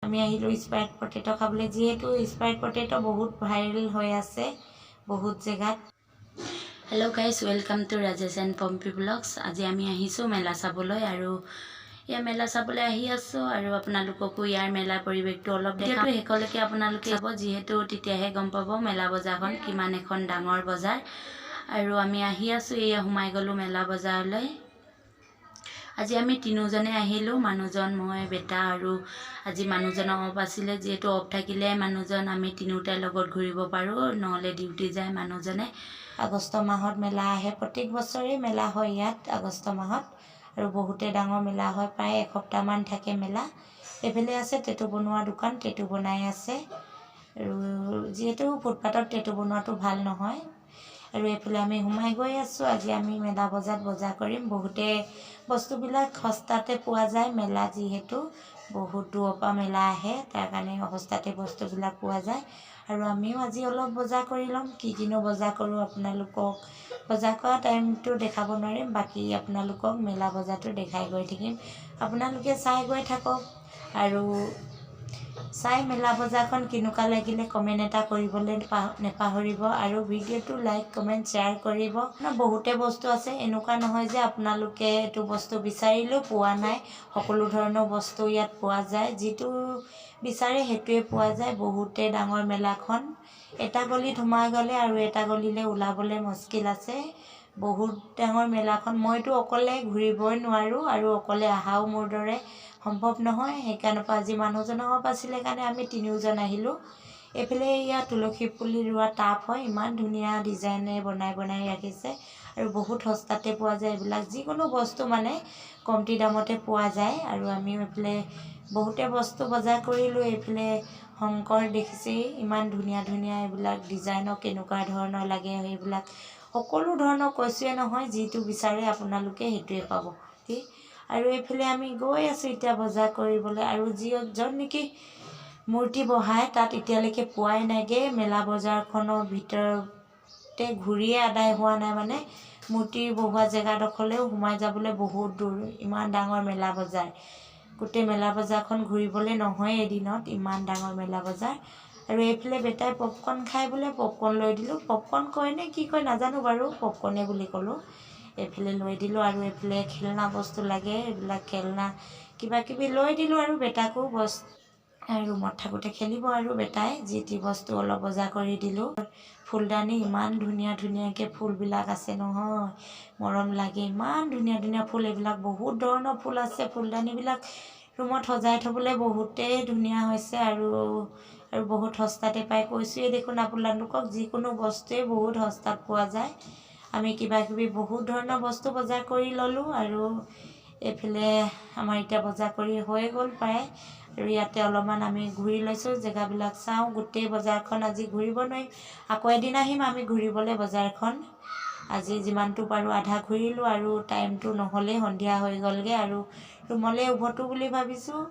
আমি আহিলোঁ Sprite potato খাবলৈ, যিহেতু স্প্ৰাইট পটেটো বহুত ভাইৰেল হৈ আছে বহুত জেগাত। Hello' guys, welcome to Rajesh and Pompi blogs. আজি আমি আহিছোঁ মেলা চাবলৈ, আৰু ইয়াৰ মেলা চাবলৈ আহি আছোঁ, আৰু আপোনালোককো ইয়াৰ মেলা পৰিৱেশটো অলপ দেখাম। শেষলৈকে আপোনালোকে চাব, যিহেতু তেতিয়াহে গম পাব মেলা বজাৰখন কিমান এখন ডাঙৰ বজাৰ। আৰু আমি আহি আছোঁ, এয়া সোমাই গ'লোঁ মেলা বজাৰলৈ। আজি আমি তিনিওজনে আহিলোঁ, মানুহজন, মই, বেটা, আৰু আজি মানুহজনৰ অফ আছিলে, যিহেতু অফ থাকিলে মানুহজন আমি তিনিওটাই লগত ঘূৰিব পাৰোঁ, নহ'লে ডিউটি যায় মানুহজনে। আগষ্ট মাহত মেলা আহে, প্ৰত্যেক বছৰেই মেলা হয় ইয়াত আগষ্ট মাহত, আৰু বহুতে ডাঙৰ মেলা হয়, প্ৰায় এসপ্তাহমান থাকে মেলা। এইফালে আছে টেটু বনোৱা দোকান, টেটু বনাই আছে, আৰু যিহেতু ফুটপাথত টেটু বনোৱাটো ভাল নহয়। আৰু এইফালে আমি সোমাই গৈ আছোঁ। আজি আমি মেলা বজাৰত বজাৰ কৰিম। বহুতে বস্তুবিলাক সস্তাতে পোৱা যায়, মেলা যিহেতু বহুত দূৰৰ পৰা মেলা আহে, তাৰ কাৰণে সস্তাতে বস্তুবিলাক পোৱা যায়। আৰু আমিও আজি অলপ বজাৰ কৰি ল'ম। কি কিনো বজাৰ কৰোঁ আপোনালোকক বজাৰ কৰা টাইমটো দেখাব নোৱাৰিম, বাকী আপোনালোকক মেলা বজাৰটো দেখাই গৈ থাকিম। আপোনালোকে চাই গৈ থাকক, আৰু চাই মেলা বজাৰখন কেনেকুৱা লাগিলে কমেণ্ট এটা কৰিবলৈ নেপাহৰিব, আৰু ভিডিঅ'টো লাইক কমেণ্ট শ্বেয়াৰ কৰিব। বহুতে বস্তু আছে, এনেকুৱা নহয় যে আপোনালোকে এইটো বস্তু বিচাৰিলেও পোৱা নাই। সকলো ধৰণৰ বস্তু ইয়াত পোৱা যায়, যিটো বিচাৰে সেইটোৱে পোৱা যায়। বহুতে ডাঙৰ মেলাখন, এটা গলিত সোমাই গ'লে আৰু এটা গলিলৈ ওলাবলৈ মুস্কিল আছে। বহুত ডাঙৰ মেলাখন, মইতো অকলে ঘূৰিবই নোৱাৰোঁ, আৰু অকলে অহাও মোৰ দৰে সম্ভৱ নহয়। সেইকাৰণে আজি মানুহজনৰ অফ আছিলে কাৰণে আমি তিনিওজন আহিলোঁ। এইফালে ইয়াত তুলসী পুলি ৰোৱা টাব হয়, ইমান ধুনীয়া ডিজাইনে বনাই ৰাখিছে, আৰু বহুত সস্তাতে পোৱা যায় এইবিলাক। যিকোনো বস্তু মানে কমটি দামতে পোৱা যায়। আৰু আমিও এইফালে বহুতে বস্তু বজাৰ কৰিলোঁ। এইফালে শংকৰ দেখিছেই, ইমান ধুনীয়া ধুনীয়া এইবিলাক ডিজাইনৰ, কেনেকুৱা ধৰণৰ লাগে সেইবিলাক সকলো ধৰণৰ কৈছোৱে নহয়, যিটো বিচাৰে আপোনালোকে সেইটোৱে পাব। আৰু এইফালে আমি গৈ আছোঁ এতিয়া বজাৰ কৰিবলৈ, আৰু য'ত নেকি মূৰ্তি বহাই তাত এতিয়ালৈকে পোৱাই নাইগৈ। মেলা বজাৰখনৰ ভিতৰতে ঘূৰিয়ে আদায় হোৱা নাই, মানে মূৰ্তি বহোৱা জেগাডোখৰলৈও সোমাই যাবলৈ বহুত দূৰ। ইমান ডাঙৰ মেলা বজাৰ, গোটেই মেলা বজাৰখন ঘূৰিবলৈ নহয় এদিনত, ইমান ডাঙৰ মেলা বজাৰ। আৰু এইফালে বেটাই পপকৰ্ণ খাই বোলে, পপকৰ্ণ লৈ দিলোঁ। পপকৰ্ণ কয় নে কি কয় নাজানো বাৰু, পপকৰ্ণে বুলি ক'লোঁ। এইফালে লৈ দিলোঁ, আৰু এইফালে খেলনা বস্তু লাগে, এইবিলাক খেলনা কিবা কিবি লৈ দিলোঁ, আৰু বেটাকো ৰুমত থাকোঁতে খেলিব আৰু বেটাই, যি টি বস্তু অলপ বজাৰ কৰি দিলোঁ। ফুলদানি, ইমান ধুনীয়া ধুনীয়াকৈ ফুলবিলাক আছে নহয়, মৰম লাগে, ইমান ধুনীয়া ধুনীয়া ফুল। এইবিলাক বহুত ধৰণৰ ফুল আছে। ফুলদানিবিলাক ৰুমত সজাই থ'বলৈ বহুতেই ধুনীয়া হৈছে, আৰু বহুত সস্তাতে পায়। কৈছোঁৱেই দেখোন আপোনালোকক, যিকোনো বস্তুৱেই বহুত সস্তাত পোৱা যায়। আমি কিবা কিবি বহুত ধৰণৰ বস্তু বজাৰ কৰি ল'লোঁ, আৰু এইফালে আমাৰ এতিয়া বজাৰ কৰি হৈ গ'ল প্ৰায়, আৰু ইয়াতে অলপমান আমি ঘূৰি লৈছোঁ, জেগাবিলাক চাওঁ। গোটেই বজাৰখন আজি ঘূৰিব নোৱাৰিম, আকৌ এদিন আহিম আমি ঘূৰিবলৈ বজাৰখন। আজি যিমানটো পাৰোঁ আধা ঘূৰিলোঁ, আৰু টাইমটো নহ'লেই সন্ধিয়া হৈ গ'লগৈ, আৰু ৰুমলৈ উভতো বুলি ভাবিছোঁ।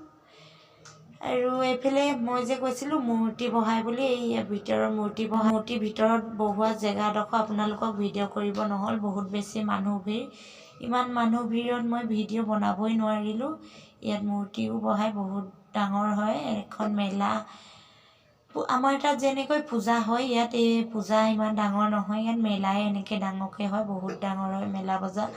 আৰু এইফালে মই যে কৈছিলোঁ মূৰ্তি বহাই বুলি, এই ভিতৰৰ মূৰ্তিৰ ভিতৰত বহোৱা জেগাডোখৰ আপোনালোকক ভিডিঅ' কৰিব নহ'ল, বহুত বেছি মানুহ ভিৰ। ইমান মানুহ ভিৰত মই ভিডিঅ' বনাবই নোৱাৰিলোঁ। ইয়াত মূৰ্তিও বহাই, বহুত ডাঙৰ হয় এখন মেলা। আমাৰ তাত যেনেকৈ পূজা হয়, ইয়াত এই পূজা ইমান ডাঙৰ নহয়, ইয়াত মেলাই এনেকৈ ডাঙৰকৈ হয়, বহুত ডাঙৰ হয় মেলা বজাৰ।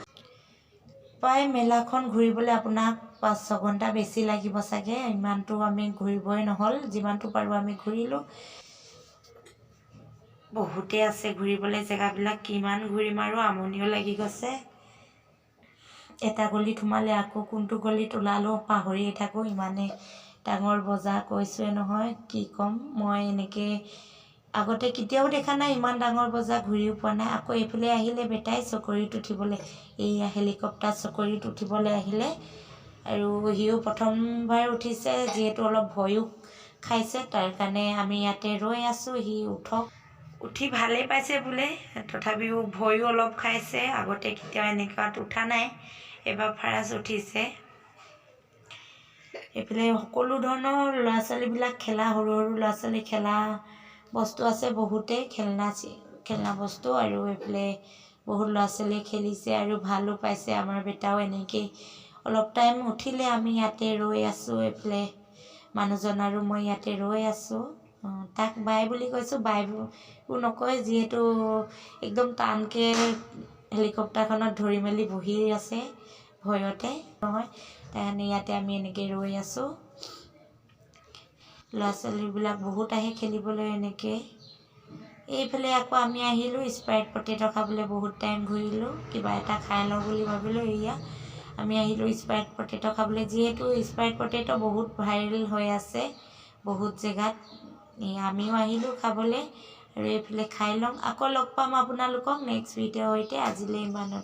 প্ৰায় মেলাখন ঘূৰিবলৈ আপোনাক 5-6 ঘণ্টা বেছি লাগিব চাগে, ইমানটো আমি ঘূৰিবই নহ'ল। যিমানটো পাৰোঁ আমি ঘূৰিলোঁ। বহুতে আছে ঘূৰিবলৈ জেগাবিলাক, কিমান ঘূৰিম আৰু আমনিও লাগি গৈছে। এটা গলিত সোমালে আকৌ কোনটো গলিত ওলালেও পাহৰিয়ে থাকোঁ, ইমানেই ডাঙৰ বজাৰ। কৈছোঁৱে নহয়, কি ক'ম, মই এনেকৈ আগতে কেতিয়াও দেখা নাই, ইমান ডাঙৰ বজাৰ ঘূৰিও পোৱা নাই। আকৌ এইফালে আহিলে বেটাই চকৰিত উঠিবলৈ, এইয়া হেলিকপ্টাৰ চকৰিত উঠিবলৈ আহিলে, আৰু সিও প্ৰথমবাৰ উঠিছে, যিহেতু অলপ ভয়ো খাইছে, তাৰ কাৰণে আমি ইয়াতে ৰৈ আছোঁ, সি উঠক। উঠি ভালেই পাইছে বোলে, তথাপিও ভয়ো অলপ খাইছে। আগতে কেতিয়াও এনেকুৱাত উঠা নাই, এবাৰ ফাৰ্ষ্ট উঠিছে। এইফালে সকলো ধৰণৰ ল'ৰা ছোৱালীবিলাক খেলা, সৰু সৰু ল'ৰা ছোৱালী খেলা বস্তু আছে, বহুতেই খেলনা বস্তু। আৰু এইফালে বহুত ল'ৰা ছোৱালীয়ে খেলিছে আৰু ভালো পাইছে। আমাৰ বেটাও এনেকেই অলপ টাইম উঠিলে, আমি ইয়াতে ৰৈ আছোঁ। এইফালে মানুহজন আৰু মই ইয়াতে ৰৈ আছোঁ। তাক বাই বুলি কৈছোঁ, বাইও নকয় যিহেতু একদম টানকৈ হেলিকপ্টাৰখনত ধৰি মেলি বহি আছে ভয়তে নহয়। তাৰকাৰণে ইয়াতে আমি এনেকৈ ৰৈ আছোঁ। ল'ৰা ছোৱালীবিলাক বহুত আহে খেলিবলৈ এনেকৈ। এইফালে আকৌ আমি আহিলোঁ স্প্ৰাইট পটেটো খাবলৈ। বহুত টাইম ঘূৰিলোঁ, কিবা এটা খাই লওঁ বুলি ভাবিলোঁ। এয়া আমি আহিলোঁ স্প্ৰাইট পটেটো খাবলৈ, যিহেতু স্প্ৰাইট পটেটো বহুত ভাইৰেল হৈ আছে বহুত জেগাত। আমিও আহিলোঁ খাবলৈ আৰু এইফালে খাই লওঁ। আকৌ লগ পাম আপোনালোকক নেক্সট ভিডিঅ'ৰ সৈতে। আজিলৈ ইমানতে।